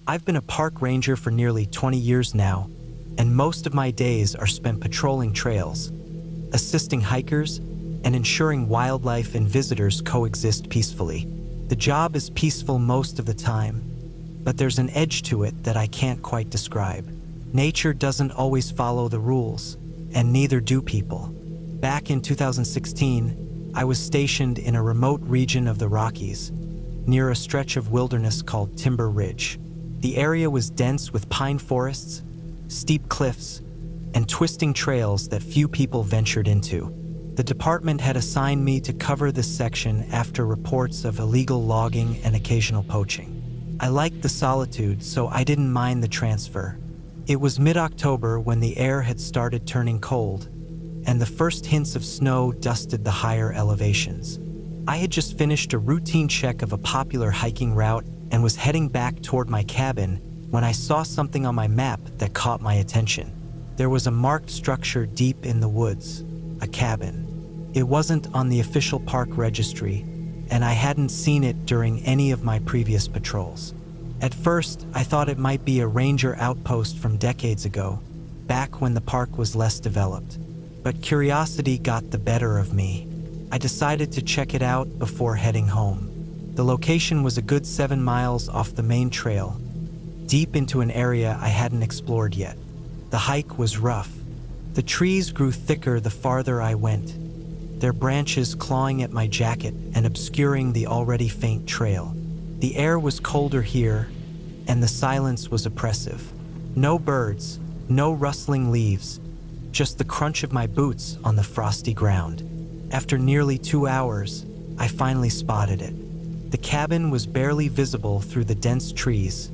I've been a park ranger for nearly 20 years now, and most of my days are spent patrolling trails, assisting hikers, and ensuring wildlife and visitors coexist peacefully. The job is peaceful most of the time, but there's an edge to it that I can't quite describe. Nature doesn't always follow the rules, and neither do people. Back in 2016, I was stationed in a remote region of the Rockies, near a stretch of wilderness called Timber Ridge. The area was dense with pine forests, steep cliffs, and twisting trails that few people ventured into. The department had assigned me to cover this section after reports of illegal logging and occasional poaching. I liked the solitude, so I didn't mind the transfer. It was mid-October when the air had started turning cold, and the first hints of snow dusted the higher elevations. I had just finished a routine check of a popular hiking route and was heading back toward my cabin when I saw something on my map that caught my attention. There was a marked structure deep in the woods, a cabin. It wasn't on the official park registry, and I hadn't seen it during any of my previous patrols. At first, I thought it might be a ranger outpost from decades ago, back when the park was less developed. But curiosity got the better of me. I decided to check it out before heading home. The location was a good 7 miles off the main trail, deep into an area I hadn't explored yet. The hike was rough. The trees grew thicker the farther I went, their branches clawing at my jacket and obscuring the already faint trail. The air was colder here, and the silence was oppressive. No birds, no rustling leaves, just the crunch of my boots on the frosty ground. After nearly 2 hours, I finally spotted it. The cabin was barely visible through the dense trees,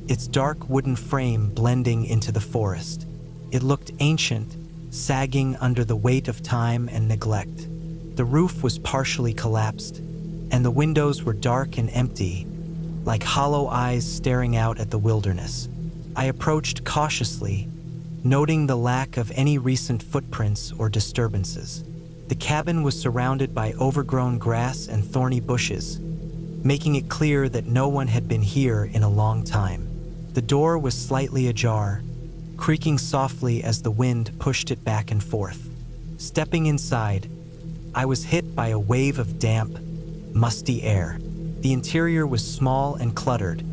its dark wooden frame blending into the forest. It looked ancient, sagging under the weight of time and neglect. The roof was partially collapsed, and the windows were dark and empty, like hollow eyes staring out at the wilderness. I approached cautiously, noting the lack of any recent footprints or disturbances. The cabin was surrounded by overgrown grass and thorny bushes, making it clear that no one had been here in a long time. The door was slightly ajar, creaking softly as the wind pushed it back and forth. Stepping inside, I was hit by a wave of damp, musty air. The interior was small and cluttered,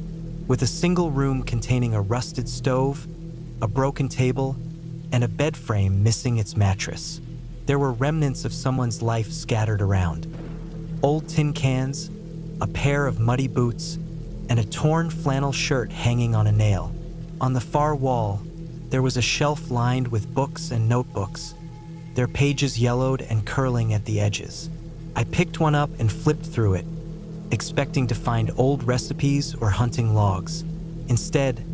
with a single room containing a rusted stove, a broken table, and a bed frame missing its mattress. There were remnants of someone's life scattered around. Old tin cans, a pair of muddy boots, and a torn flannel shirt hanging on a nail. On the far wall, there was a shelf lined with books and notebooks, their pages yellowed and curling at the edges. I picked one up and flipped through it, expecting to find old recipes or hunting logs. Instead,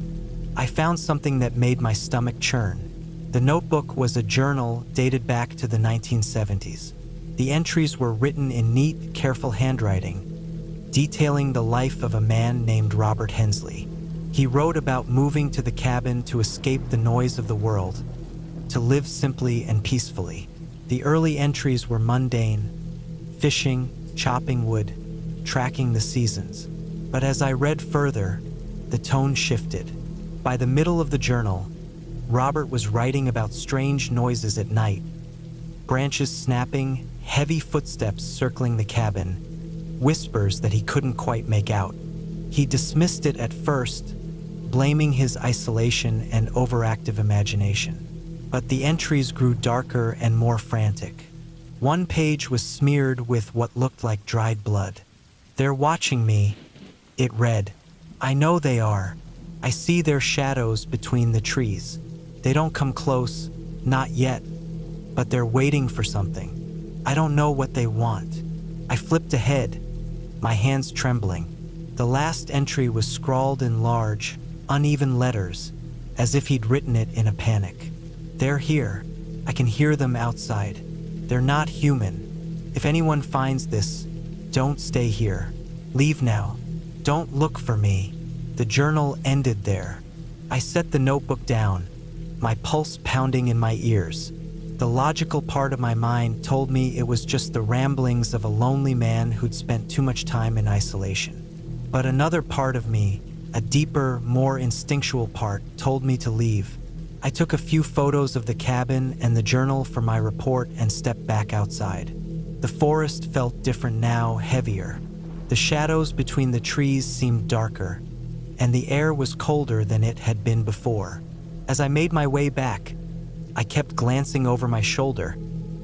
I found something that made my stomach churn. The notebook was a journal dated back to the 1970s. The entries were written in neat, careful handwriting, detailing the life of a man named Robert Hensley. He wrote about moving to the cabin to escape the noise of the world, to live simply and peacefully. The early entries were mundane: fishing, chopping wood, tracking the seasons. But as I read further, the tone shifted. By the middle of the journal, Robert was writing about strange noises at night: branches snapping, heavy footsteps circling the cabin, whispers that he couldn't quite make out. He dismissed it at first, blaming his isolation and overactive imagination. But the entries grew darker and more frantic. One page was smeared with what looked like dried blood. "They're watching me," it read. "I know they are. I see their shadows between the trees. They don't come close, not yet, but they're waiting for something. I don't know what they want." I flipped ahead, my hands trembling. The last entry was scrawled in large, uneven letters, as if he'd written it in a panic. "They're here. I can hear them outside. They're not human. If anyone finds this, don't stay here. Leave now. Don't look for me." The journal ended there. I set the notebook down, my pulse pounding in my ears. The logical part of my mind told me it was just the ramblings of a lonely man who'd spent too much time in isolation. But another part of me, A deeper, more instinctual part told me to leave. I took a few photos of the cabin and the journal for my report and stepped back outside. The forest felt different now, heavier. The shadows between the trees seemed darker, and the air was colder than it had been before. As I made my way back, I kept glancing over my shoulder,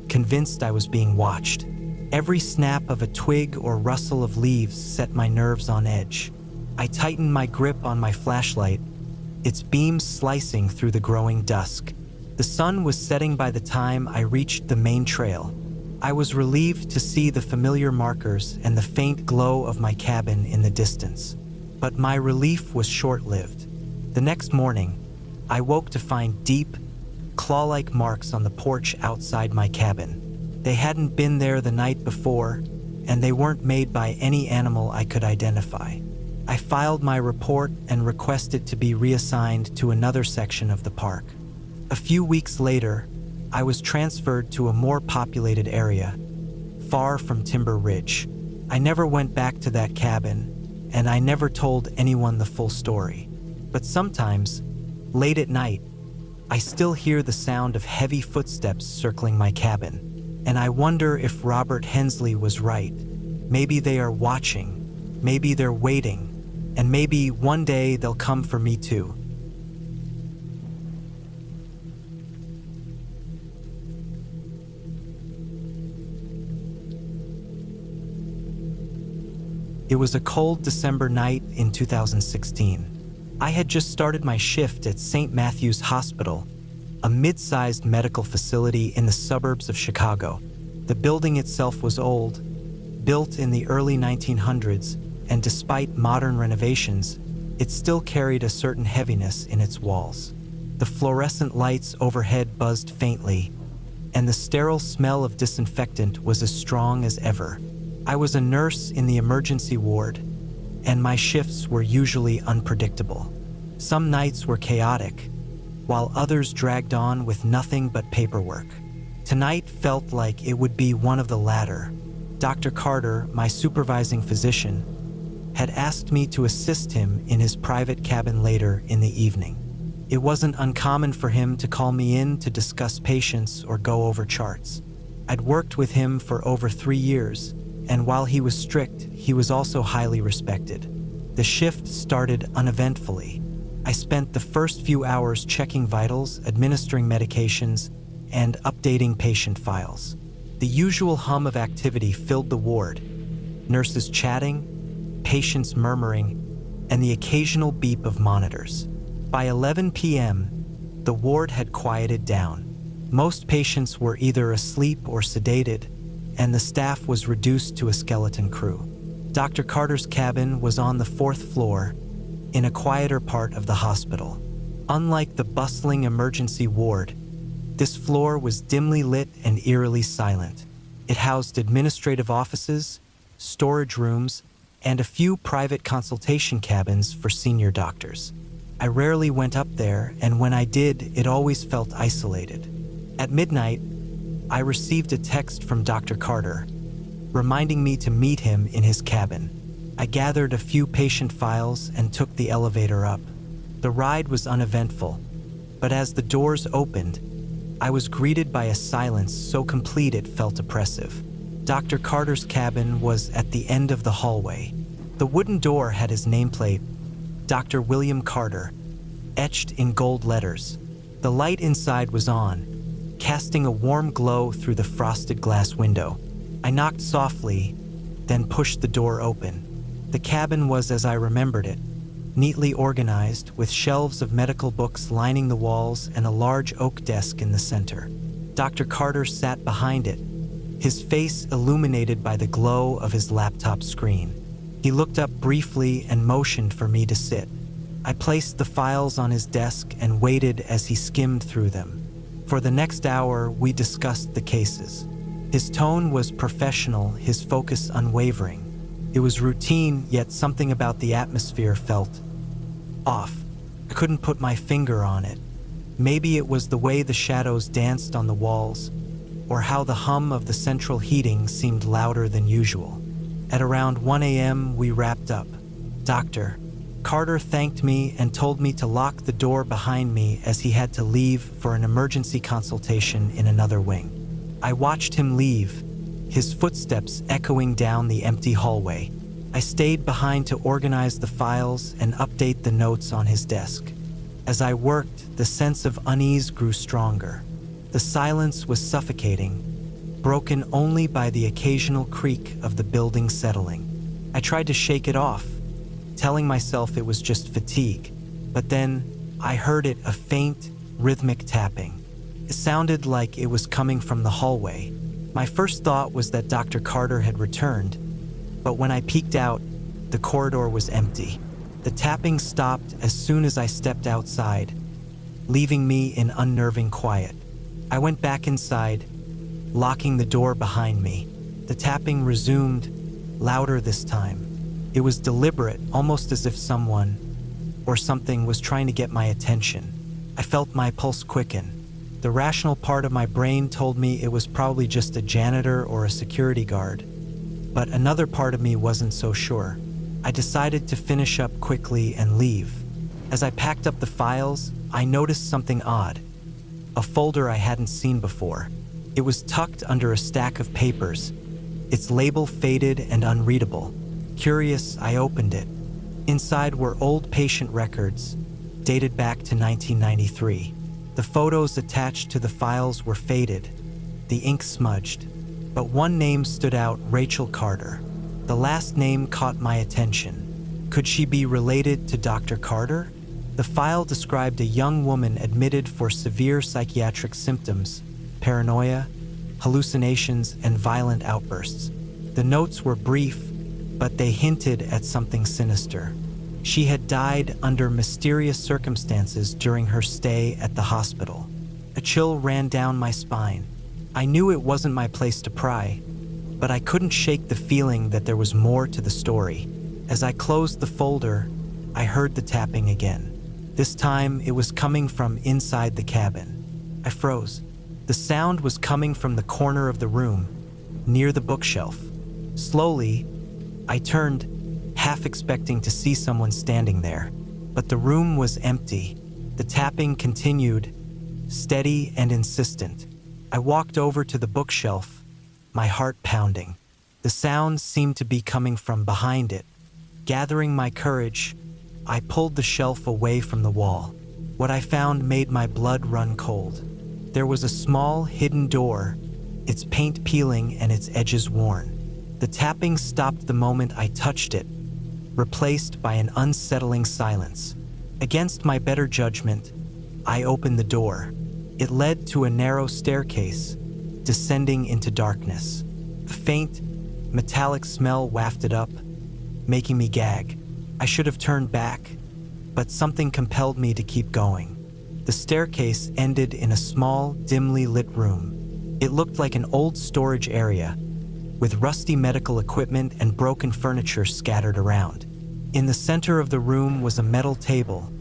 convinced I was being watched. Every snap of a twig or rustle of leaves set my nerves on edge. I tightened my grip on my flashlight, its beams slicing through the growing dusk. The sun was setting by the time I reached the main trail. I was relieved to see the familiar markers and the faint glow of my cabin in the distance. But my relief was short-lived. The next morning, I woke to find deep, claw-like marks on the porch outside my cabin. They hadn't been there the night before, and they weren't made by any animal I could identify. I filed my report and requested to be reassigned to another section of the park. A few weeks later, I was transferred to a more populated area, far from Timber Ridge. I never went back to that cabin, and I never told anyone the full story. But sometimes, late at night, I still hear the sound of heavy footsteps circling my cabin, and I wonder if Robert Hensley was right. Maybe they are watching, maybe they're waiting, and maybe one day they'll come for me too. It was a cold December night in 2016. I had just started my shift at St. Matthew's Hospital, a mid-sized medical facility in the suburbs of Chicago. The building itself was old, built in the early 1900s, and despite modern renovations, it still carried a certain heaviness in its walls. The fluorescent lights overhead buzzed faintly, and the sterile smell of disinfectant was as strong as ever. I was a nurse in the emergency ward, and my shifts were usually unpredictable. Some nights were chaotic, while others dragged on with nothing but paperwork. Tonight felt like it would be one of the latter. Dr. Carter, my supervising physician, had asked me to assist him in his private cabin later in the evening. It wasn't uncommon for him to call me in to discuss patients or go over charts. I'd worked with him for over 3 years, and while he was strict, he was also highly respected. The shift started uneventfully. I spent the first few hours checking vitals, administering medications, and updating patient files. The usual hum of activity filled the ward: nurses chatting, patients murmuring, and the occasional beep of monitors. By 11 p.m., the ward had quieted down. Most patients were either asleep or sedated, and the staff was reduced to a skeleton crew. Dr. Carter's cabin was on the 4th floor, in a quieter part of the hospital. Unlike the bustling emergency ward, this floor was dimly lit and eerily silent. It housed administrative offices, storage rooms, and a few private consultation cabins for senior doctors. I rarely went up there, and when I did, it always felt isolated. At midnight, I received a text from Dr. Carter, reminding me to meet him in his cabin. I gathered a few patient files and took the elevator up. The ride was uneventful, but as the doors opened, I was greeted by a silence so complete it felt oppressive. Dr. Carter's cabin was at the end of the hallway. The wooden door had his nameplate, Dr. William Carter, etched in gold letters. The light inside was on, casting a warm glow through the frosted glass window. I knocked softly, then pushed the door open. The cabin was as I remembered it, neatly organized, with shelves of medical books lining the walls and a large oak desk in the center. Dr. Carter sat behind it, his face illuminated by the glow of his laptop screen. He looked up briefly and motioned for me to sit. I placed the files on his desk and waited as he skimmed through them. For the next hour, we discussed the cases. His tone was professional, his focus unwavering. It was routine, yet something about the atmosphere felt off. I couldn't put my finger on it. Maybe it was the way the shadows danced on the walls, or how the hum of the central heating seemed louder than usual. At around 1 a.m., we wrapped up. Dr. Carter thanked me and told me to lock the door behind me as he had to leave for an emergency consultation in another wing. I watched him leave, his footsteps echoing down the empty hallway. I stayed behind to organize the files and update the notes on his desk. As I worked, the sense of unease grew stronger. The silence was suffocating, broken only by the occasional creak of the building settling. I tried to shake it off, telling myself it was just fatigue, but then I heard it, a faint, rhythmic tapping. It sounded like it was coming from the hallway. My first thought was that Dr. Carter had returned, but when I peeked out, the corridor was empty. The tapping stopped as soon as I stepped outside, leaving me in unnerving quiet. I went back inside, locking the door behind me. The tapping resumed, louder this time. It was deliberate, almost as if someone or something was trying to get my attention. I felt my pulse quicken. The rational part of my brain told me it was probably just a janitor or a security guard, but another part of me wasn't so sure. I decided to finish up quickly and leave. As I packed up the files, I noticed something odd. A folder I hadn't seen before. It was tucked under a stack of papers, its label faded and unreadable. Curious, I opened it. Inside were old patient records, dated back to 1993. The photos attached to the files were faded, the ink smudged, but one name stood out: Rachel Carter. The last name caught my attention. Could she be related to Dr. Carter? The file described a young woman admitted for severe psychiatric symptoms, paranoia, hallucinations, and violent outbursts. The notes were brief, but they hinted at something sinister. She had died under mysterious circumstances during her stay at the hospital. A chill ran down my spine. I knew it wasn't my place to pry, but I couldn't shake the feeling that there was more to the story. As I closed the folder, I heard the tapping again. This time, it was coming from inside the cabin. I froze. The sound was coming from the corner of the room, near the bookshelf. Slowly, I turned, half expecting to see someone standing there, but the room was empty. The tapping continued, steady and insistent. I walked over to the bookshelf, my heart pounding. The sound seemed to be coming from behind it. Gathering my courage, I pulled the shelf away from the wall. What I found made my blood run cold. There was a small, hidden door, its paint peeling and its edges worn. The tapping stopped the moment I touched it, replaced by an unsettling silence. Against my better judgment, I opened the door. It led to a narrow staircase, descending into darkness. A faint, metallic smell wafted up, making me gag. I should have turned back, but something compelled me to keep going. The staircase ended in a small, dimly lit room. It looked like an old storage area, with rusty medical equipment and broken furniture scattered around. In the center of the room was a metal table,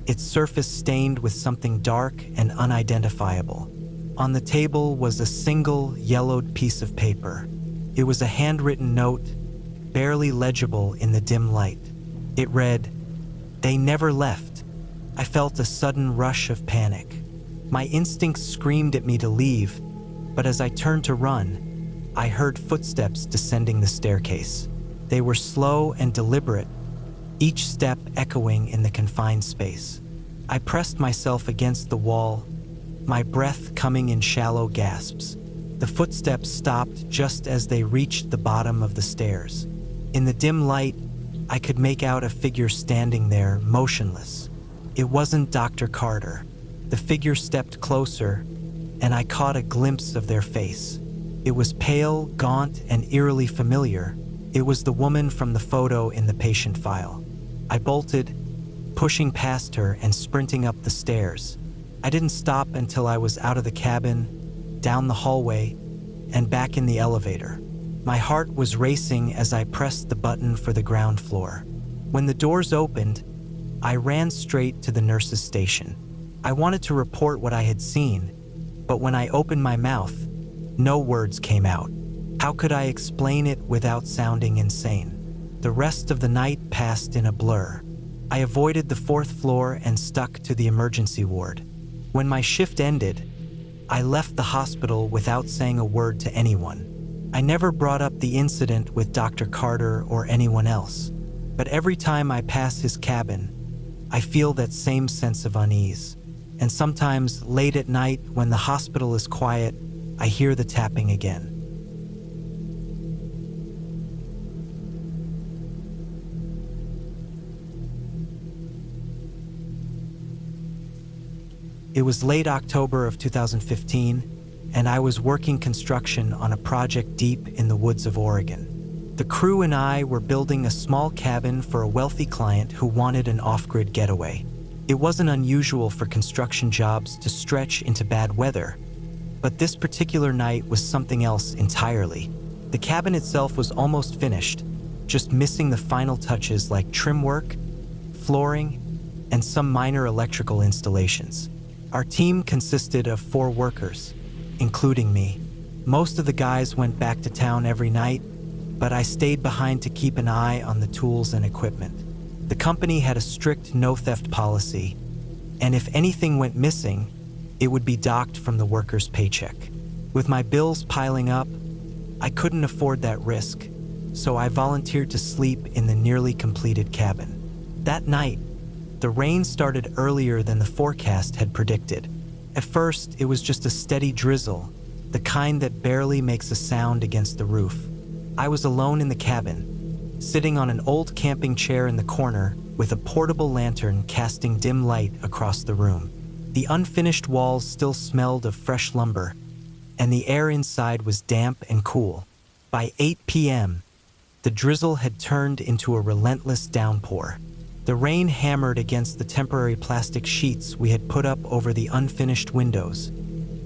its surface stained with something dark and unidentifiable. On the table was a single, yellowed piece of paper. It was a handwritten note, barely legible in the dim light. It read, "They never left." I felt a sudden rush of panic. My instincts screamed at me to leave, but as I turned to run, I heard footsteps descending the staircase. They were slow and deliberate, each step echoing in the confined space. I pressed myself against the wall, my breath coming in shallow gasps. The footsteps stopped just as they reached the bottom of the stairs. In the dim light, I could make out a figure standing there, motionless. It wasn't Dr. Carter. The figure stepped closer, and I caught a glimpse of their face. It was pale, gaunt, and eerily familiar. It was the woman from the photo in the patient file. I bolted, pushing past her and sprinting up the stairs. I didn't stop until I was out of the cabin, down the hallway, and back in the elevator. My heart was racing as I pressed the button for the ground floor. When the doors opened, I ran straight to the nurse's station. I wanted to report what I had seen, but when I opened my mouth, no words came out. How could I explain it without sounding insane? The rest of the night passed in a blur. I avoided the fourth floor and stuck to the emergency ward. When my shift ended, I left the hospital without saying a word to anyone. I never brought up the incident with Dr. Carter or anyone else. But every time I pass his cabin, I feel that same sense of unease. And sometimes, late at night, when the hospital is quiet, I hear the tapping again. It was late October of 2015, and I was working construction on a project deep in the woods of Oregon. The crew and I were building a small cabin for a wealthy client who wanted an off-grid getaway. It wasn't unusual for construction jobs to stretch into bad weather, but this particular night was something else entirely. The cabin itself was almost finished, just missing the final touches like trim work, flooring, and some minor electrical installations. Our team consisted of 4 workers, including me. Most of the guys went back to town every night, but I stayed behind to keep an eye on the tools and equipment. The company had a strict no-theft policy, and if anything went missing, it would be docked from the worker's paycheck. With my bills piling up, I couldn't afford that risk, so I volunteered to sleep in the nearly completed cabin. That night, the rain started earlier than the forecast had predicted. At first, it was just a steady drizzle, the kind that barely makes a sound against the roof. I was alone in the cabin, sitting on an old camping chair in the corner with a portable lantern casting dim light across the room. The unfinished walls still smelled of fresh lumber, and the air inside was damp and cool. By 8 p.m., the drizzle had turned into a relentless downpour. The rain hammered against the temporary plastic sheets we had put up over the unfinished windows,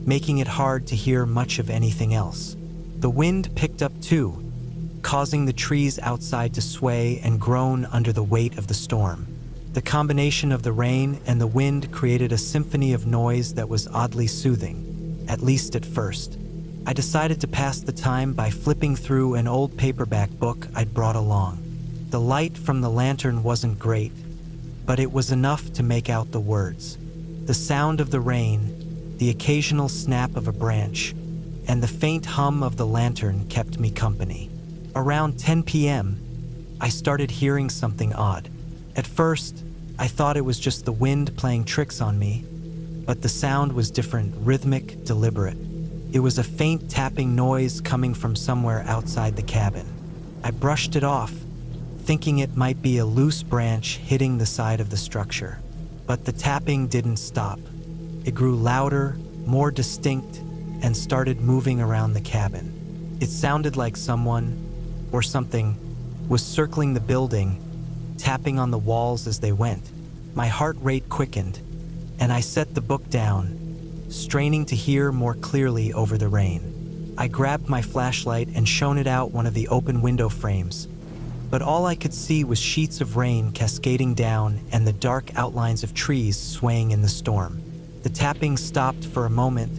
making it hard to hear much of anything else. The wind picked up too, causing the trees outside to sway and groan under the weight of the storm. The combination of the rain and the wind created a symphony of noise that was oddly soothing, at least at first. I decided to pass the time by flipping through an old paperback book I'd brought along. The light from the lantern wasn't great, but it was enough to make out the words. The sound of the rain, the occasional snap of a branch, and the faint hum of the lantern kept me company. Around 10 p.m., I started hearing something odd. At first, I thought it was just the wind playing tricks on me, but the sound was different, rhythmic, deliberate. It was a faint tapping noise coming from somewhere outside the cabin. I brushed it off, thinking it might be a loose branch hitting the side of the structure. But the tapping didn't stop. It grew louder, more distinct, and started moving around the cabin. It sounded like someone, or something, was circling the building, tapping on the walls as they went. My heart rate quickened, and I set the book down, straining to hear more clearly over the rain. I grabbed my flashlight and shone it out one of the open window frames, but all I could see was sheets of rain cascading down and the dark outlines of trees swaying in the storm. The tapping stopped for a moment,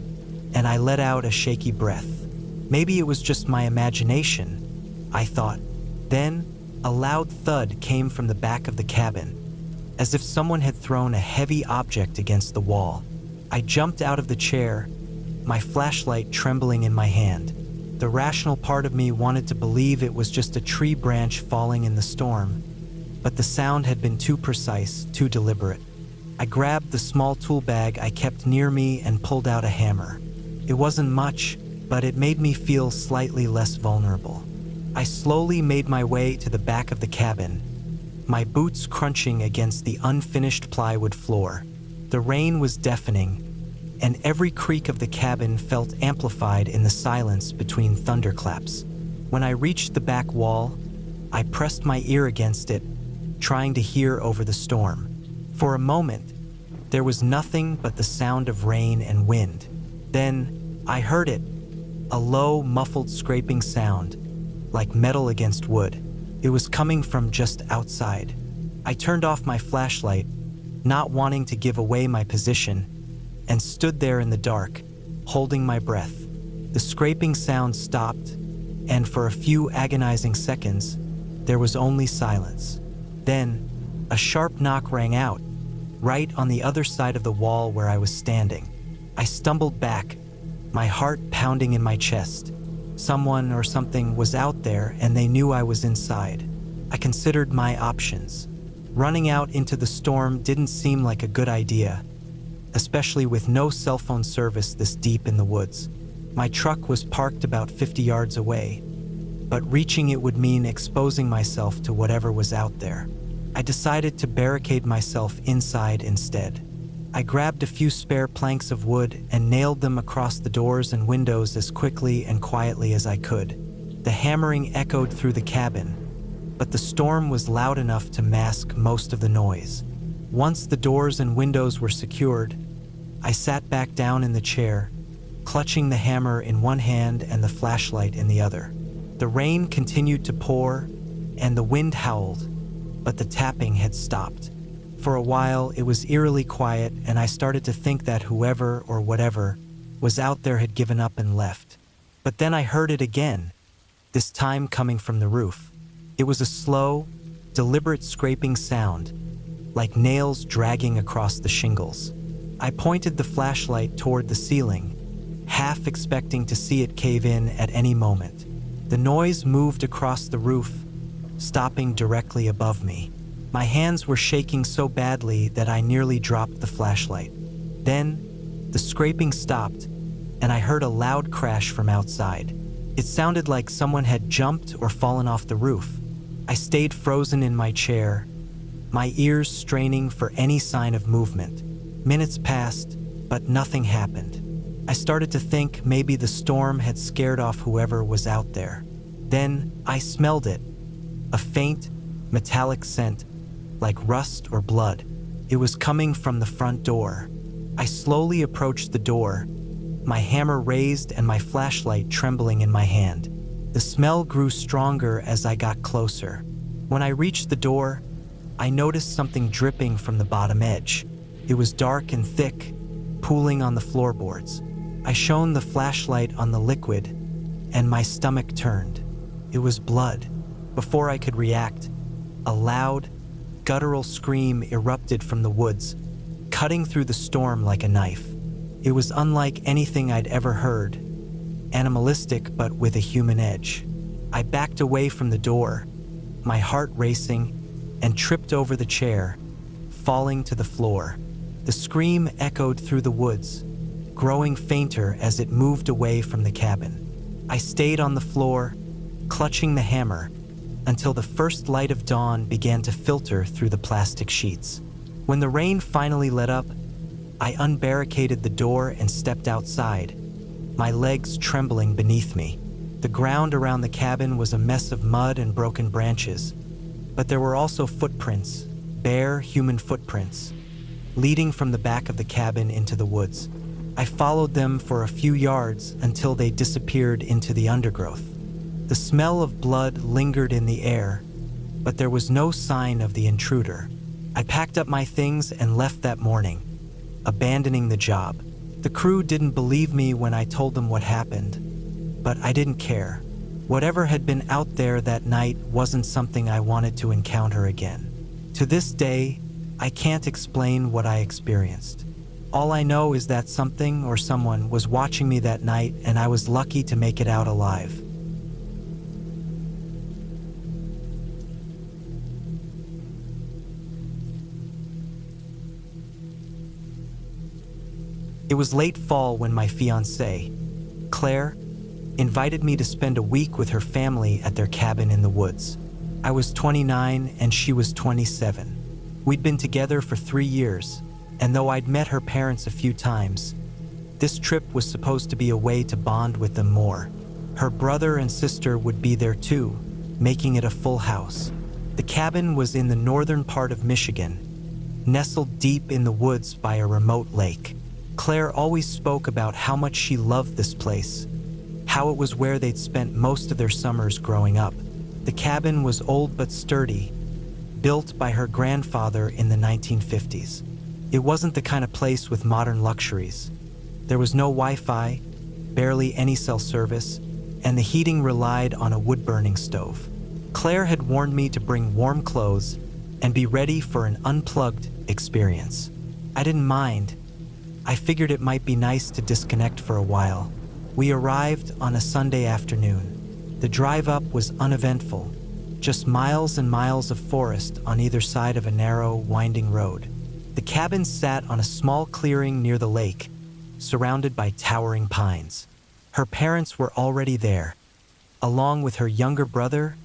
and I let out a shaky breath. Maybe it was just my imagination, I thought. Then, a loud thud came from the back of the cabin, as if someone had thrown a heavy object against the wall. I jumped out of the chair, my flashlight trembling in my hand. The rational part of me wanted to believe it was just a tree branch falling in the storm, but the sound had been too precise, too deliberate. I grabbed the small tool bag I kept near me and pulled out a hammer. It wasn't much, but it made me feel slightly less vulnerable. I slowly made my way to the back of the cabin, my boots crunching against the unfinished plywood floor. The rain was deafening, and every creak of the cabin felt amplified in the silence between thunderclaps. When I reached the back wall, I pressed my ear against it, trying to hear over the storm. For a moment, there was nothing but the sound of rain and wind. Then, I heard it, a low, muffled scraping sound, like metal against wood. It was coming from just outside. I turned off my flashlight, not wanting to give away my position, and stood there in the dark, holding my breath. The scraping sound stopped, and for a few agonizing seconds, there was only silence. Then, A sharp knock rang out, right on the other side of the wall where I was standing. I stumbled back, my heart pounding in my chest. Someone or something was out there and they knew I was inside. I considered my options. Running out into the storm didn't seem like a good idea, especially with no cell phone service this deep in the woods. My truck was parked about 50 yards away, but reaching it would mean exposing myself to whatever was out there. I decided to barricade myself inside instead. I grabbed a few spare planks of wood and nailed them across the doors and windows as quickly and quietly as I could. The hammering echoed through the cabin, but the storm was loud enough to mask most of the noise. Once the doors and windows were secured, I sat back down in the chair, clutching the hammer in one hand and the flashlight in the other. The rain continued to pour, and the wind howled, but the tapping had stopped. For a while, it was eerily quiet, and I started to think that whoever or whatever was out there had given up and left. But then I heard it again, this time coming from the roof. It was a slow, deliberate scraping sound, like nails dragging across the shingles. I pointed the flashlight toward the ceiling, half expecting to see it cave in at any moment. The noise moved across the roof, stopping directly above me. My hands were shaking so badly that I nearly dropped the flashlight. Then, the scraping stopped, and I heard a loud crash from outside. It sounded like someone had jumped or fallen off the roof. I stayed frozen in my chair, my ears straining for any sign of movement. Minutes passed, but nothing happened. I started to think maybe the storm had scared off whoever was out there. Then I smelled it, a faint, metallic scent, like rust or blood. It was coming from the front door. I slowly approached the door, my hammer raised and my flashlight trembling in my hand. The smell grew stronger as I got closer. When I reached the door, I noticed something dripping from the bottom edge. It was dark and thick, pooling on the floorboards. I shone the flashlight on the liquid, and my stomach turned. It was blood. Before I could react, a loud, guttural scream erupted from the woods, cutting through the storm like a knife. It was unlike anything I'd ever heard, animalistic but with a human edge. I backed away from the door, my heart racing, and tripped over the chair, falling to the floor. The scream echoed through the woods, growing fainter as it moved away from the cabin. I stayed on the floor, clutching the hammer, until the first light of dawn began to filter through the plastic sheets. When the rain finally let up, I unbarricaded the door and stepped outside, my legs trembling beneath me. The ground around the cabin was a mess of mud and broken branches, but there were also footprints, bare human footprints, leading from the back of the cabin into the woods. I followed them for a few yards until they disappeared into the undergrowth. The smell of blood lingered in the air, but there was no sign of the intruder. I packed up my things and left that morning, abandoning the job. The crew didn't believe me when I told them what happened, but I didn't care. Whatever had been out there that night wasn't something I wanted to encounter again. To this day, I can't explain what I experienced. All I know is that something or someone was watching me that night, and I was lucky to make it out alive. It was late fall when my fiancée, Claire, invited me to spend a week with her family at their cabin in the woods. I was 29 and she was 27. We'd been together for 3 years, and though I'd met her parents a few times, this trip was supposed to be a way to bond with them more. Her brother and sister would be there too, making it a full house. The cabin was in the northern part of Michigan, nestled deep in the woods by a remote lake. Claire always spoke about how much she loved this place, how it was where they'd spent most of their summers growing up. The cabin was old but sturdy, built by her grandfather in the 1950s. It wasn't the kind of place with modern luxuries. There was no Wi-Fi, barely any cell service, and the heating relied on a wood-burning stove. Claire had warned me to bring warm clothes and be ready for an unplugged experience. I didn't mind. I figured it might be nice to disconnect for a while. We arrived on a Sunday afternoon. The drive up was uneventful, just miles and miles of forest on either side of a narrow, winding road. The cabin sat on a small clearing near the lake, surrounded by towering pines. Her parents were already there, along with her younger brother,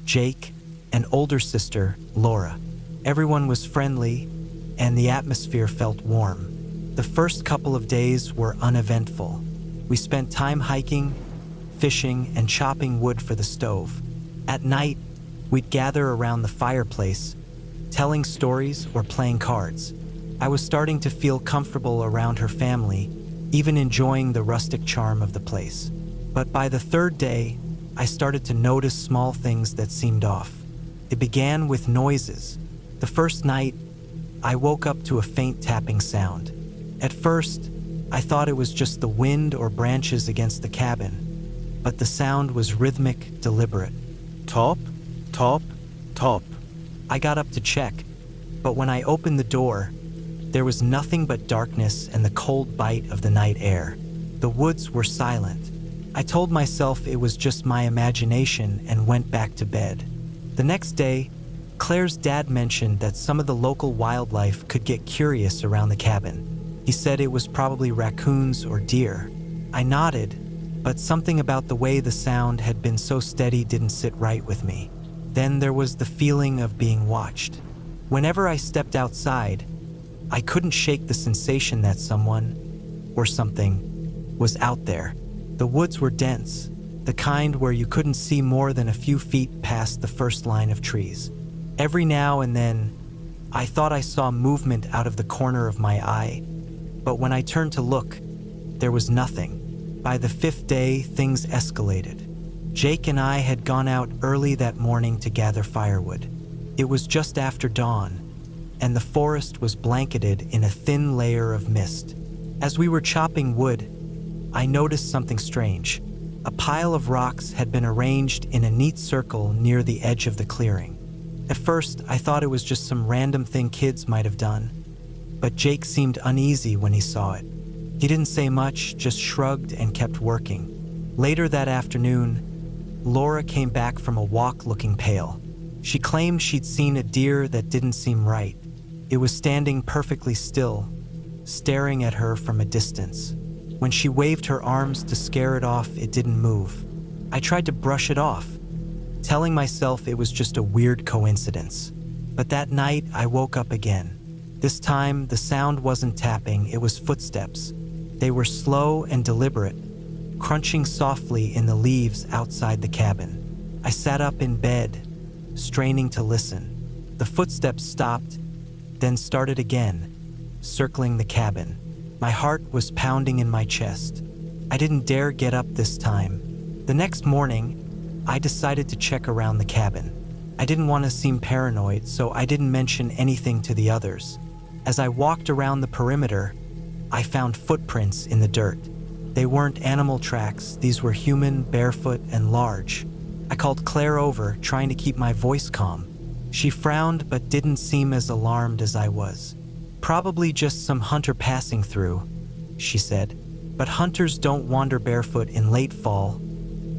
Jake, and older sister, Laura. Everyone was friendly, and the atmosphere felt warm. The first couple of days were uneventful. We spent time hiking, fishing, and chopping wood for the stove. At night, we'd gather around the fireplace, telling stories or playing cards. I was starting to feel comfortable around her family, even enjoying the rustic charm of the place. But by the third day, I started to notice small things that seemed off. It began with noises. The first night, I woke up to a faint tapping sound. At first, I thought it was just the wind or branches against the cabin, but the sound was rhythmic, deliberate. Top, top, top. I got up to check, but when I opened the door, there was nothing but darkness and the cold bite of the night air. The woods were silent. I told myself it was just my imagination and went back to bed. The next day, Claire's dad mentioned that some of the local wildlife could get curious around the cabin. He said it was probably raccoons or deer. I nodded, but something about the way the sound had been so steady didn't sit right with me. Then there was the feeling of being watched. Whenever I stepped outside, I couldn't shake the sensation that someone, or something, was out there. The woods were dense, the kind where you couldn't see more than a few feet past the first line of trees. Every now and then, I thought I saw movement out of the corner of my eye, but when I turned to look, there was nothing. By the fifth day, things escalated. Jake and I had gone out early that morning to gather firewood. It was just after dawn, and the forest was blanketed in a thin layer of mist. As we were chopping wood, I noticed something strange. A pile of rocks had been arranged in a neat circle near the edge of the clearing. At first, I thought it was just some random thing kids might have done, but Jake seemed uneasy when he saw it. He didn't say much, just shrugged and kept working. Later that afternoon, Laura came back from a walk looking pale. She claimed she'd seen a deer that didn't seem right. It was standing perfectly still, staring at her from a distance. When she waved her arms to scare it off, it didn't move. I tried to brush it off, telling myself it was just a weird coincidence. But that night, I woke up again. This time, the sound wasn't tapping, it was footsteps. They were slow and deliberate, crunching softly in the leaves outside the cabin. I sat up in bed, straining to listen. The footsteps stopped, then started again, circling the cabin. My heart was pounding in my chest. I didn't dare get up this time. The next morning, I decided to check around the cabin. I didn't want to seem paranoid, so I didn't mention anything to the others. As I walked around the perimeter, I found footprints in the dirt. They weren't animal tracks, these were human, barefoot, and large. I called Claire over, trying to keep my voice calm. She frowned but didn't seem as alarmed as I was. Probably just some hunter passing through, she said. But hunters don't wander barefoot in late fall,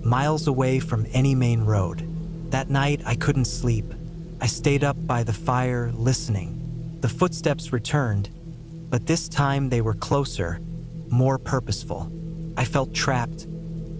miles away from any main road. That night, I couldn't sleep. I stayed up by the fire, listening. The footsteps returned, but this time they were closer, more purposeful. I felt trapped,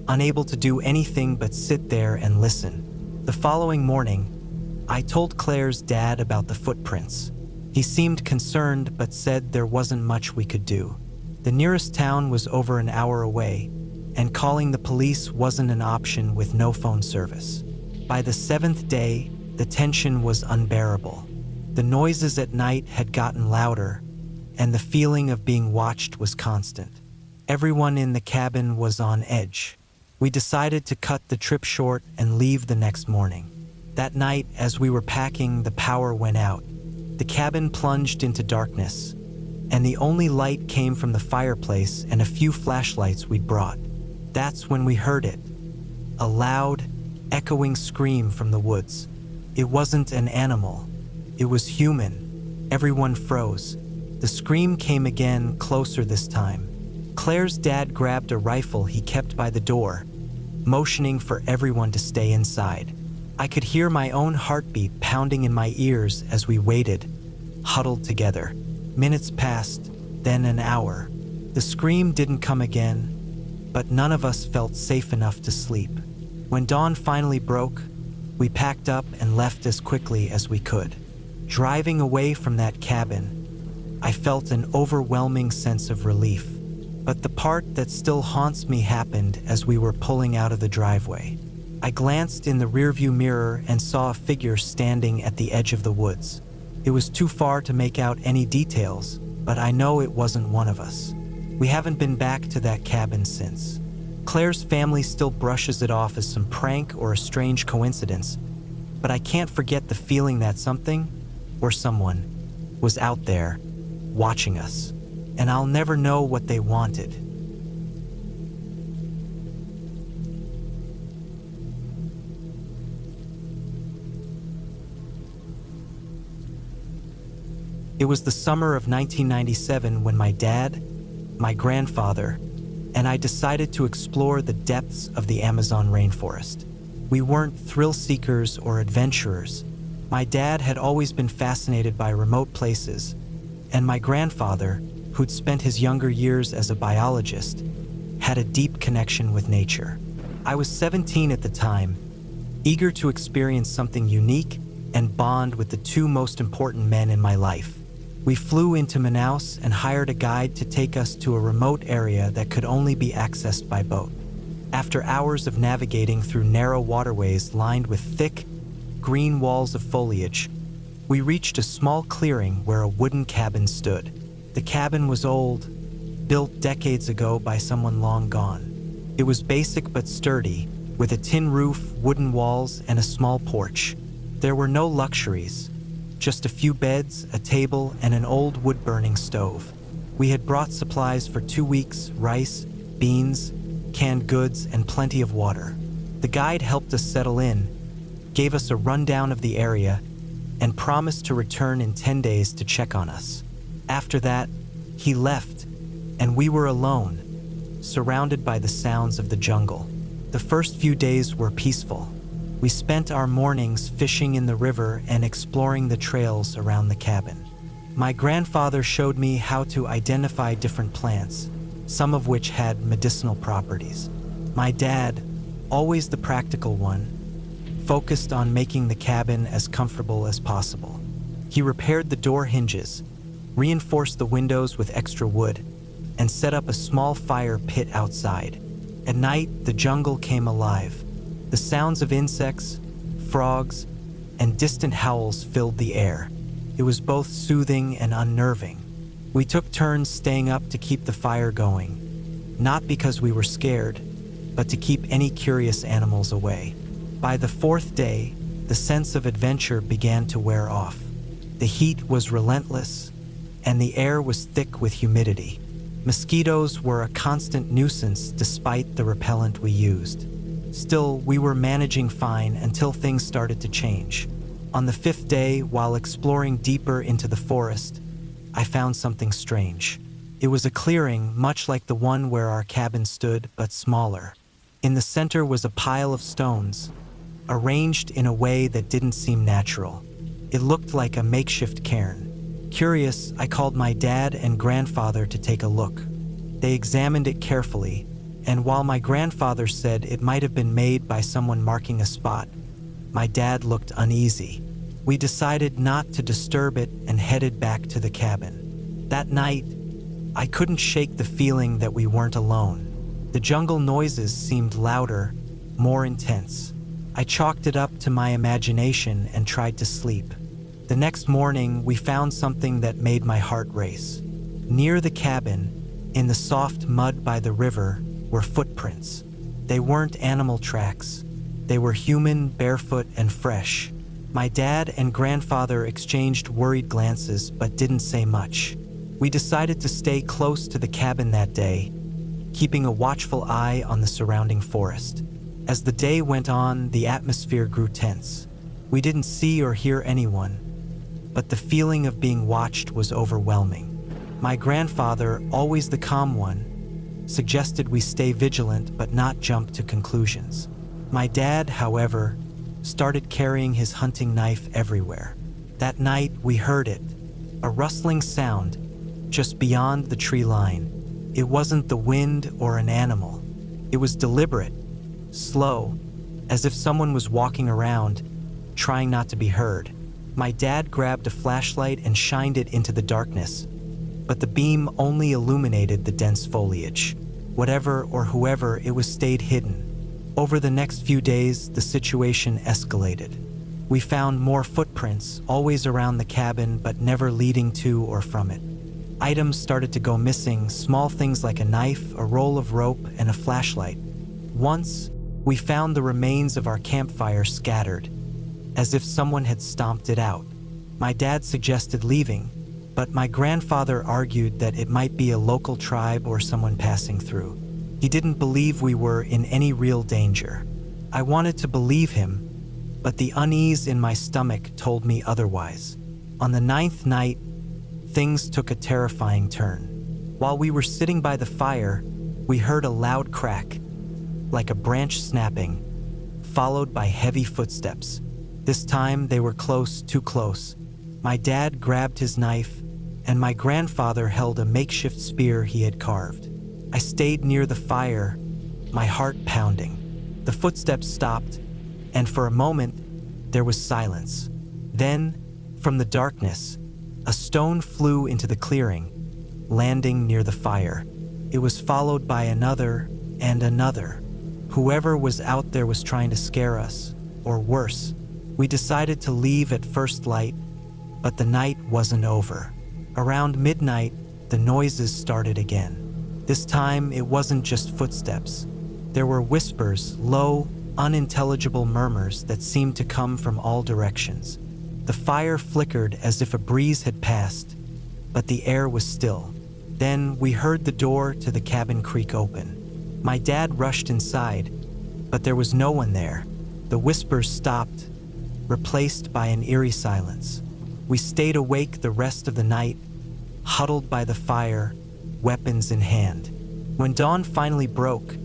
unable to do anything but sit there and listen. The following morning, I told Claire's dad about the footprints. He seemed concerned but said there wasn't much we could do. The nearest town was over an hour away, and calling the police wasn't an option with no phone service. By the seventh day, the tension was unbearable. The noises at night had gotten louder, and the feeling of being watched was constant. Everyone in the cabin was on edge. We decided to cut the trip short and leave the next morning. That night, as we were packing, the power went out. The cabin plunged into darkness, and the only light came from the fireplace and a few flashlights we'd brought. That's when we heard it. A loud, echoing scream from the woods. It wasn't an animal. It was human. Everyone froze. The scream came again, closer this time. Claire's dad grabbed a rifle he kept by the door, motioning for everyone to stay inside. I could hear my own heartbeat pounding in my ears as we waited, huddled together. Minutes passed, then an hour. The scream didn't come again, but none of us felt safe enough to sleep. When dawn finally broke, we packed up and left as quickly as we could. Driving away from that cabin, I felt an overwhelming sense of relief. But the part that still haunts me happened as we were pulling out of the driveway. I glanced in the rearview mirror and saw a figure standing at the edge of the woods. It was too far to make out any details, but I know it wasn't one of us. We haven't been back to that cabin since. Claire's family still brushes it off as some prank or a strange coincidence, but I can't forget the feeling that something, or someone, was out there, watching us. And I'll never know what they wanted. It was the summer of 1997 when my dad, my grandfather, and I decided to explore the depths of the Amazon rainforest. We weren't thrill seekers or adventurers. My dad had always been fascinated by remote places, and my grandfather, who'd spent his younger years as a biologist, had a deep connection with nature. I was 17 at the time, eager to experience something unique and bond with the two most important men in my life. We flew into Manaus and hired a guide to take us to a remote area that could only be accessed by boat. After hours of navigating through narrow waterways lined with thick, green walls of foliage, we reached a small clearing where a wooden cabin stood. The cabin was old, built decades ago by someone long gone. It was basic but sturdy, with a tin roof, wooden walls, and a small porch. There were no luxuries, just a few beds, a table, and an old wood-burning stove. We had brought supplies for 2 weeks: rice, beans, canned goods, and plenty of water. The guide helped us settle in, gave us a rundown of the area, and promised to return in 10 days to check on us. After that, he left, and we were alone, surrounded by the sounds of the jungle. The first few days were peaceful. We spent our mornings fishing in the river and exploring the trails around the cabin. My grandfather showed me how to identify different plants, some of which had medicinal properties. My dad, always the practical one, focused on making the cabin as comfortable as possible. He repaired the door hinges, reinforced the windows with extra wood, and set up a small fire pit outside. At night, the jungle came alive. The sounds of insects, frogs, and distant howls filled the air. It was both soothing and unnerving. We took turns staying up to keep the fire going, not because we were scared, but to keep any curious animals away. By the 4th day, the sense of adventure began to wear off. The heat was relentless, and the air was thick with humidity. Mosquitoes were a constant nuisance despite the repellent we used. Still, we were managing fine until things started to change. On the 5th day, while exploring deeper into the forest, I found something strange. It was a clearing much like the one where our cabin stood, but smaller. In the center was a pile of stones, arranged in a way that didn't seem natural. It looked like a makeshift cairn. Curious, I called my dad and grandfather to take a look. They examined it carefully, and while my grandfather said it might have been made by someone marking a spot, my dad looked uneasy. We decided not to disturb it and headed back to the cabin. That night, I couldn't shake the feeling that we weren't alone. The jungle noises seemed louder, more intense. I chalked it up to my imagination and tried to sleep. The next morning, we found something that made my heart race. Near the cabin, in the soft mud by the river, were footprints. They weren't animal tracks. They were human, barefoot, and fresh. My dad and grandfather exchanged worried glances but didn't say much. We decided to stay close to the cabin that day, keeping a watchful eye on the surrounding forest. As the day went on, the atmosphere grew tense. We didn't see or hear anyone, but the feeling of being watched was overwhelming. My grandfather, always the calm one, suggested we stay vigilant but not jump to conclusions. My dad, however, started carrying his hunting knife everywhere. That night, we heard it, a rustling sound just beyond the tree line. It wasn't the wind or an animal. It was deliberate, slow, as if someone was walking around, trying not to be heard. My dad grabbed a flashlight and shined it into the darkness, but the beam only illuminated the dense foliage. Whatever or whoever it was stayed hidden. Over the next few days, the situation escalated. We found more footprints, always around the cabin, but never leading to or from it. Items started to go missing, small things like a knife, a roll of rope, and a flashlight. Once, we found the remains of our campfire scattered, as if someone had stomped it out. My dad suggested leaving, but my grandfather argued that it might be a local tribe or someone passing through. He didn't believe we were in any real danger. I wanted to believe him, but the unease in my stomach told me otherwise. On the 9th night, things took a terrifying turn. While we were sitting by the fire, we heard a loud crack, like a branch snapping, followed by heavy footsteps. This time they were close, too close. My dad grabbed his knife, and my grandfather held a makeshift spear he had carved. I stayed near the fire, my heart pounding. The footsteps stopped, and for a moment, there was silence. Then, from the darkness, a stone flew into the clearing, landing near the fire. It was followed by another and another. Whoever was out there was trying to scare us, or worse. We decided to leave at first light, but the night wasn't over. Around midnight, the noises started again. This time, it wasn't just footsteps. There were whispers, low, unintelligible murmurs that seemed to come from all directions. The fire flickered as if a breeze had passed, but the air was still. Then we heard the door to the cabin creak open. My dad rushed inside, but there was no one there. The whispers stopped, replaced by an eerie silence. We stayed awake the rest of the night, huddled by the fire, weapons in hand. When dawn finally broke,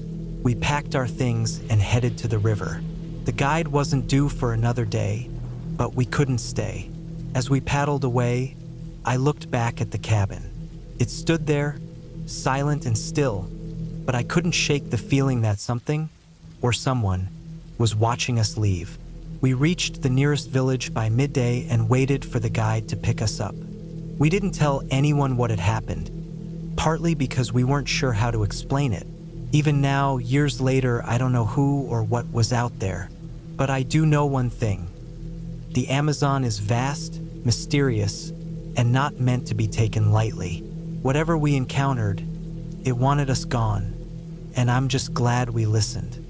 we packed our things and headed to the river. The guide wasn't due for another day, but we couldn't stay. As we paddled away, I looked back at the cabin. It stood there, silent and still, but I couldn't shake the feeling that something, or someone, was watching us leave. We reached the nearest village by midday and waited for the guide to pick us up. We didn't tell anyone what had happened, partly because we weren't sure how to explain it. Even now, years later, I don't know who or what was out there, but I do know one thing. The Amazon is vast, mysterious, and not meant to be taken lightly. Whatever we encountered, it wanted us gone, and I'm just glad we listened.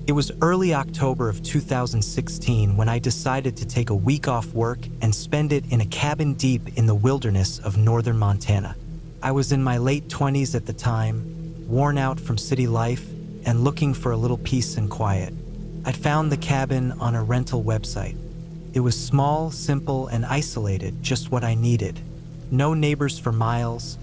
It was early October of 2016 when I decided to take a week off work and spend it in a cabin deep in the wilderness of northern Montana. I was in my late 20s at the time, worn out from city life and looking for a little peace and quiet. I'd found the cabin on a rental website. It was small, simple, and isolated, just what I needed. No neighbors for miles,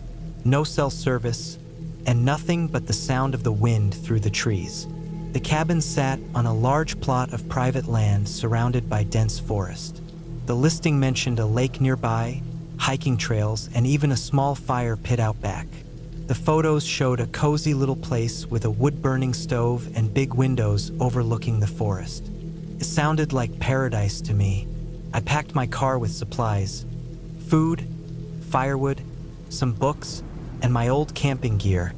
no cell service, and nothing but the sound of the wind through the trees. The cabin sat on a large plot of private land surrounded by dense forest. The listing mentioned a lake nearby, hiking trails, and even a small fire pit out back. The photos showed a cozy little place with a wood-burning stove and big windows overlooking the forest. It sounded like paradise to me. I packed my car with supplies, food, firewood, some books, and my old camping gear,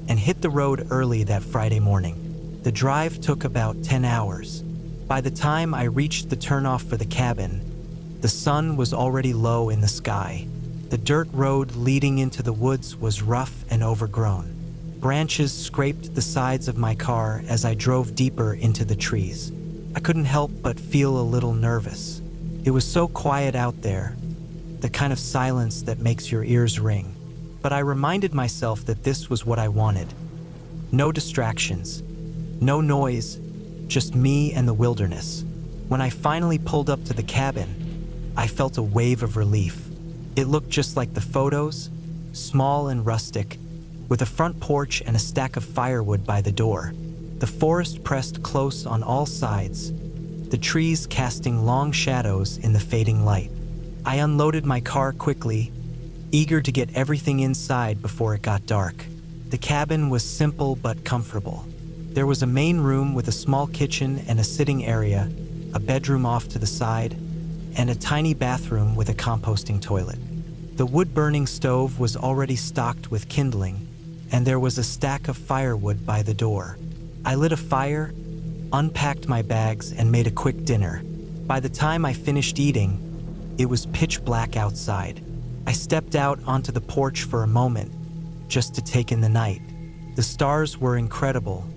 and hit the road early that Friday morning. The drive took about 10 hours. By the time I reached the turnoff for the cabin, the sun was already low in the sky. The dirt road leading into the woods was rough and overgrown. Branches scraped the sides of my car as I drove deeper into the trees. I couldn't help but feel a little nervous. It was so quiet out there, the kind of silence that makes your ears ring. but I reminded myself that this was what I wanted. No distractions, no noise, just me and the wilderness. When I finally pulled up to the cabin, I felt a wave of relief. It looked just like the photos, small and rustic, with a front porch and a stack of firewood by the door. The forest pressed close on all sides, the trees casting long shadows in the fading light. I unloaded my car quickly, eager to get everything inside before it got dark. The cabin was simple but comfortable. There was a main room with a small kitchen and a sitting area, a bedroom off to the side, and a tiny bathroom with a composting toilet. The wood-burning stove was already stocked with kindling, and there was a stack of firewood by the door. I lit a fire, unpacked my bags, and made a quick dinner. By the time I finished eating, it was pitch black outside. I stepped out onto the porch for a moment, just to take in the night. The stars were incredible,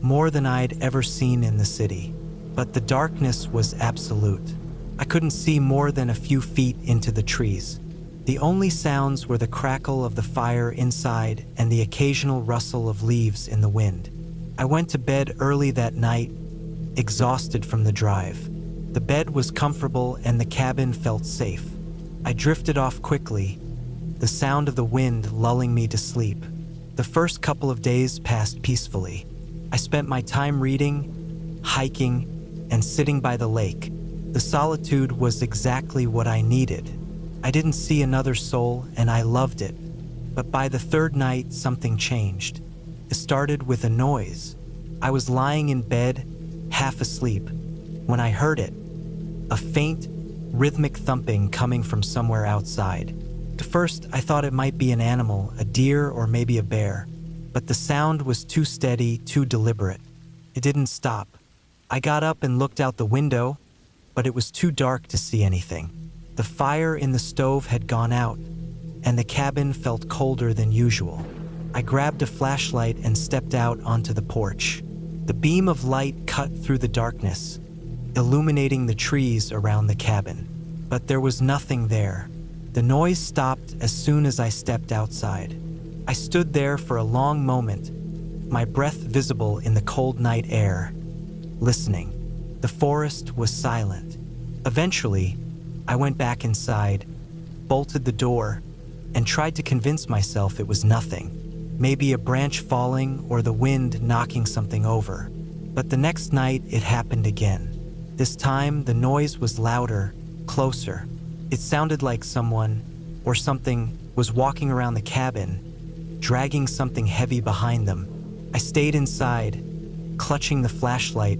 more than I'd ever seen in the city. But the darkness was absolute. I couldn't see more than a few feet into the trees. The only sounds were the crackle of the fire inside and the occasional rustle of leaves in the wind. I went to bed early that night, exhausted from the drive. The bed was comfortable and the cabin felt safe. I drifted off quickly, the sound of the wind lulling me to sleep. The first couple of days passed peacefully. I spent my time reading, hiking, and sitting by the lake. The solitude was exactly what I needed. I didn't see another soul, and I loved it. But by the third night, something changed. It started with a noise. I was lying in bed, half asleep, when I heard it. A faint, rhythmic thumping coming from somewhere outside. At first, I thought it might be an animal, a deer or maybe a bear. But the sound was too steady, too deliberate. It didn't stop. I got up and looked out the window, but it was too dark to see anything. The fire in the stove had gone out, and the cabin felt colder than usual. I grabbed a flashlight and stepped out onto the porch. The beam of light cut through the darkness, illuminating the trees around the cabin. But there was nothing there. The noise stopped as soon as I stepped outside. I stood there for a long moment, my breath visible in the cold night air, listening. The forest was silent. Eventually, I went back inside, bolted the door, and tried to convince myself it was nothing. Maybe a branch falling or the wind knocking something over. But the next night, it happened again. This time, the noise was louder, closer. It sounded like someone, or something, was walking around the cabin, dragging something heavy behind them. I stayed inside, clutching the flashlight,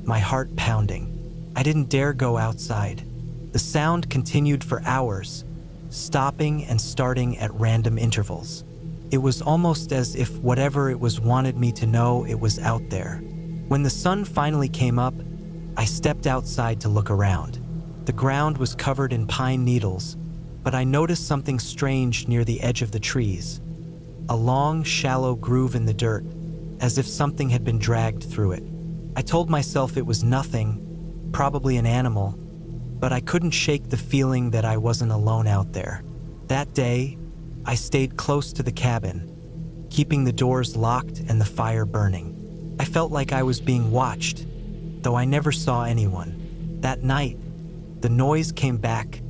my heart pounding. I didn't dare go outside. The sound continued for hours, stopping and starting at random intervals. It was almost as if whatever it was wanted me to know it was out there. When the sun finally came up, I stepped outside to look around. The ground was covered in pine needles, but I noticed something strange near the edge of the trees. A long, shallow groove in the dirt, as if something had been dragged through it. I told myself it was nothing, probably an animal, but I couldn't shake the feeling that I wasn't alone out there. That day, I stayed close to the cabin, keeping the doors locked and the fire burning. I felt like I was being watched, though I never saw anyone. That night, the noise came back,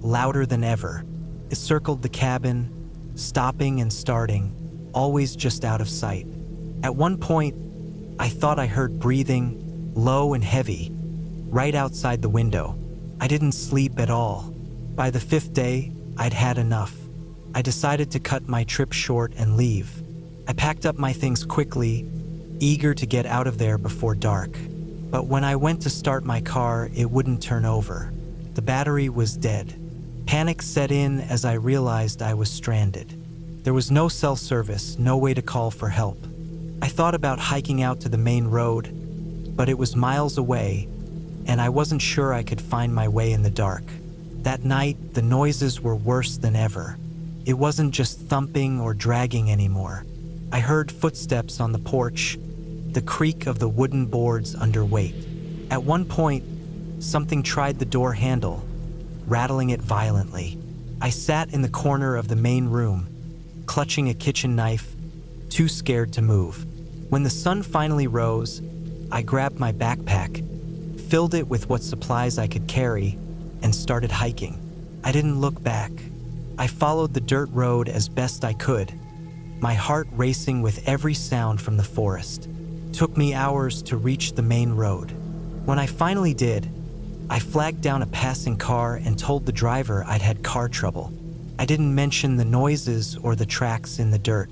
louder than ever. It circled the cabin, stopping and starting, always just out of sight. At one point, I thought I heard breathing, low and heavy, right outside the window. I didn't sleep at all. By the fifth day, I'd had enough. I decided to cut my trip short and leave. I packed up my things quickly, eager to get out of there before dark. But when I went to start my car, it wouldn't turn over. The battery was dead. Panic set in as I realized I was stranded. There was no cell service, no way to call for help. I thought about hiking out to the main road, but it was miles away, and I wasn't sure I could find my way in the dark. That night, the noises were worse than ever. It wasn't just thumping or dragging anymore. I heard footsteps on the porch, the creak of the wooden boards under weight. At one point, something tried the door handle, rattling it violently. I sat in the corner of the main room, clutching a kitchen knife, too scared to move. When the sun finally rose, I grabbed my backpack, filled it with what supplies I could carry, and started hiking. I didn't look back. I followed the dirt road as best I could, my heart racing with every sound from the forest. It took me hours to reach the main road. When I finally did, I flagged down a passing car and told the driver I'd had car trouble. I didn't mention the noises or the tracks in the dirt.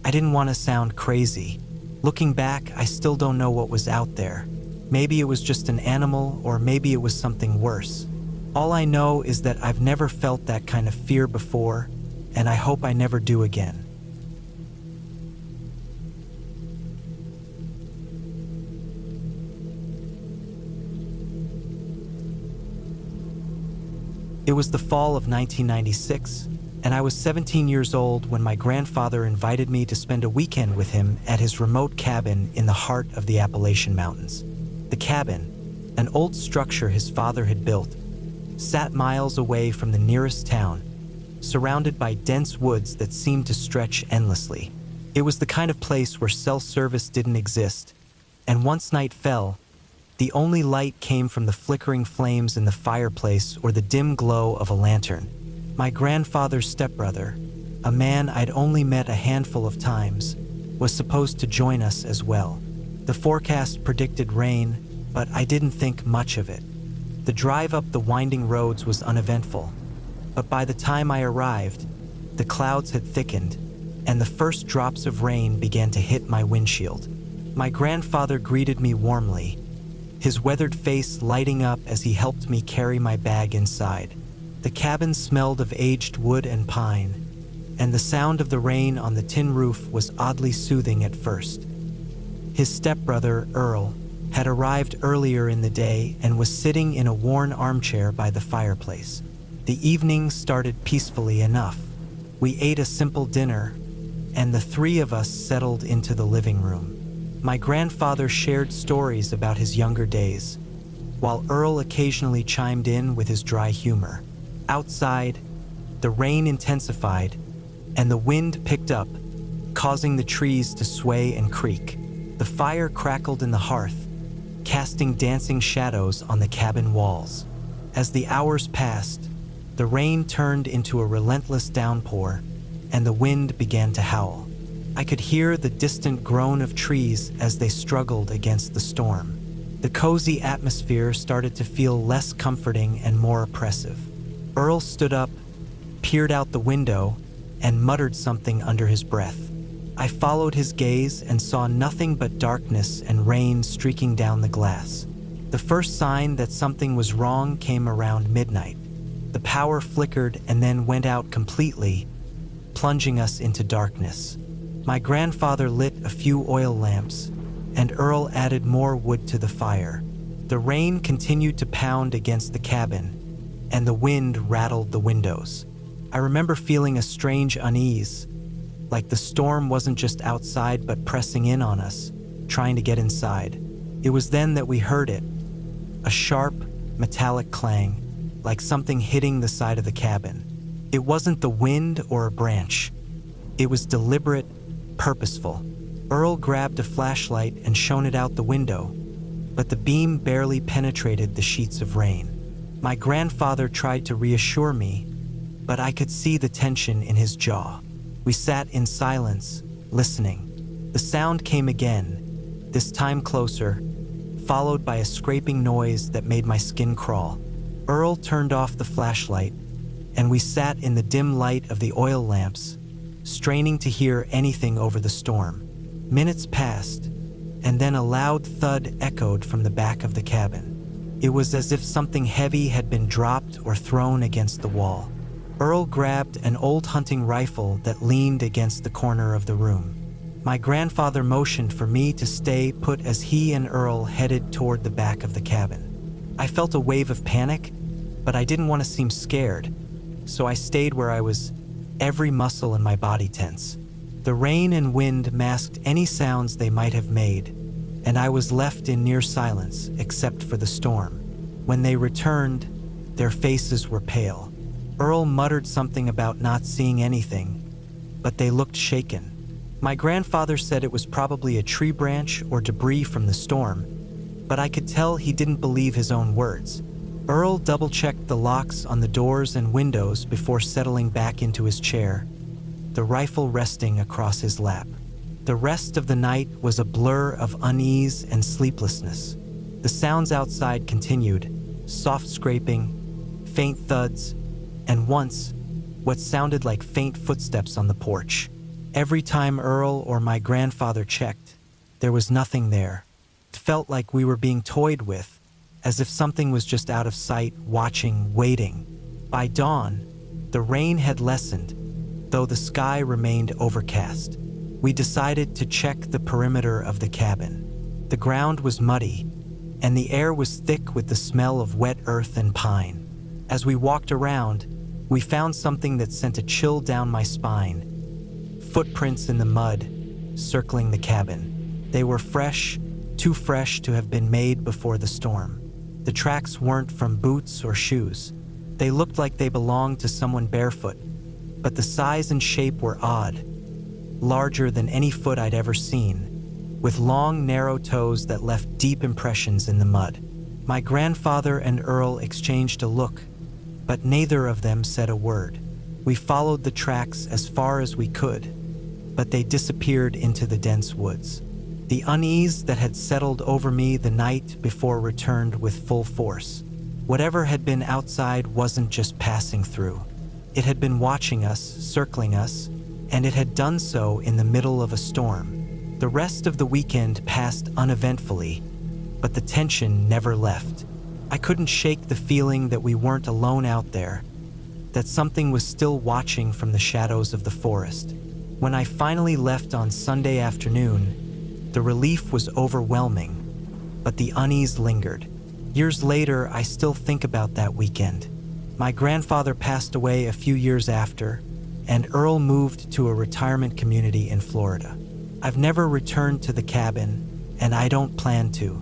I didn't want to sound crazy. Looking back, I still don't know what was out there. Maybe it was just an animal, or maybe it was something worse. All I know is that I've never felt that kind of fear before, and I hope I never do again. It was the fall of 1996, and I was 17 years old when my grandfather invited me to spend a weekend with him at his remote cabin in the heart of the Appalachian Mountains. The cabin, an old structure his father had built, sat miles away from the nearest town, surrounded by dense woods that seemed to stretch endlessly. It was the kind of place where cell service didn't exist, and once night fell, the only light came from the flickering flames in the fireplace or the dim glow of a lantern. My grandfather's stepbrother, a man I'd only met a handful of times, was supposed to join us as well. The forecast predicted rain, but I didn't think much of it. The drive up the winding roads was uneventful, but by the time I arrived, the clouds had thickened, and the first drops of rain began to hit my windshield. My grandfather greeted me warmly, his weathered face lighting up as he helped me carry my bag inside. The cabin smelled of aged wood and pine, and the sound of the rain on the tin roof was oddly soothing at first. His stepbrother, Earl, had arrived earlier in the day and was sitting in a worn armchair by the fireplace. The evening started peacefully enough. We ate a simple dinner, and the three of us settled into the living room. My grandfather shared stories about his younger days, while Earl occasionally chimed in with his dry humor. Outside, the rain intensified, and the wind picked up, causing the trees to sway and creak. The fire crackled in the hearth, casting dancing shadows on the cabin walls. As the hours passed, the rain turned into a relentless downpour, and the wind began to howl. I could hear the distant groan of trees as they struggled against the storm. The cozy atmosphere started to feel less comforting and more oppressive. Earl stood up, peered out the window, and muttered something under his breath. I followed his gaze and saw nothing but darkness and rain streaking down the glass. The first sign that something was wrong came around midnight. The power flickered and then went out completely, plunging us into darkness. My grandfather lit a few oil lamps, and Earl added more wood to the fire. The rain continued to pound against the cabin, and the wind rattled the windows. I remember feeling a strange unease, like the storm wasn't just outside but pressing in on us, trying to get inside. It was then that we heard it, a sharp, metallic clang, like something hitting the side of the cabin. It wasn't the wind or a branch. It was deliberate, purposeful. Earl grabbed a flashlight and shone it out the window, but the beam barely penetrated the sheets of rain. My grandfather tried to reassure me, but I could see the tension in his jaw. We sat in silence, listening. The sound came again, this time closer, followed by a scraping noise that made my skin crawl. Earl turned off the flashlight, and we sat in the dim light of the oil lamps, straining to hear anything over the storm. Minutes passed, and then a loud thud echoed from the back of the cabin. It was as if something heavy had been dropped or thrown against the wall. Earl grabbed an old hunting rifle that leaned against the corner of the room. My grandfather motioned for me to stay put as he and Earl headed toward the back of the cabin. I felt a wave of panic, but I didn't want to seem scared, so I stayed where I was, every muscle in my body tense. The rain and wind masked any sounds they might have made, and I was left in near silence except for the storm. When they returned, their faces were pale. Earl muttered something about not seeing anything, but they looked shaken. My grandfather said it was probably a tree branch or debris from the storm, but I could tell he didn't believe his own words. Earl double-checked the locks on the doors and windows before settling back into his chair, the rifle resting across his lap. The rest of the night was a blur of unease and sleeplessness. The sounds outside continued, soft scraping, faint thuds, and once, what sounded like faint footsteps on the porch. Every time Earl or my grandfather checked, there was nothing there. It felt like we were being toyed with, as if something was just out of sight, watching, waiting. By dawn, the rain had lessened, though the sky remained overcast. We decided to check the perimeter of the cabin. The ground was muddy, and the air was thick with the smell of wet earth and pine. As we walked around, we found something that sent a chill down my spine. Footprints in the mud, circling the cabin. They were fresh, too fresh to have been made before the storm. The tracks weren't from boots or shoes. They looked like they belonged to someone barefoot, but the size and shape were odd, larger than any foot I'd ever seen, with long, narrow toes that left deep impressions in the mud. My grandfather and Earl exchanged a look, but neither of them said a word. We followed the tracks as far as we could, but they disappeared into the dense woods. The unease that had settled over me the night before returned with full force. Whatever had been outside wasn't just passing through. It had been watching us, circling us, and it had done so in the middle of a storm. The rest of the weekend passed uneventfully, but the tension never left. I couldn't shake the feeling that we weren't alone out there, that something was still watching from the shadows of the forest. When I finally left on Sunday afternoon, the relief was overwhelming, but the unease lingered. Years later, I still think about that weekend. My grandfather passed away a few years after, and Earl moved to a retirement community in Florida. I've never returned to the cabin, and I don't plan to.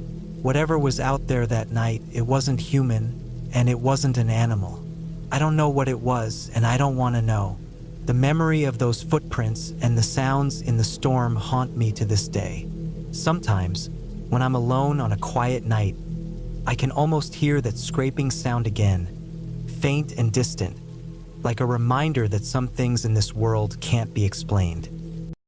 Whatever was out there that night, it wasn't human, and it wasn't an animal. I don't know what it was, and I don't want to know. The memory of those footprints and the sounds in the storm haunt me to this day. Sometimes, when I'm alone on a quiet night, I can almost hear that scraping sound again, faint and distant, like a reminder that some things in this world can't be explained.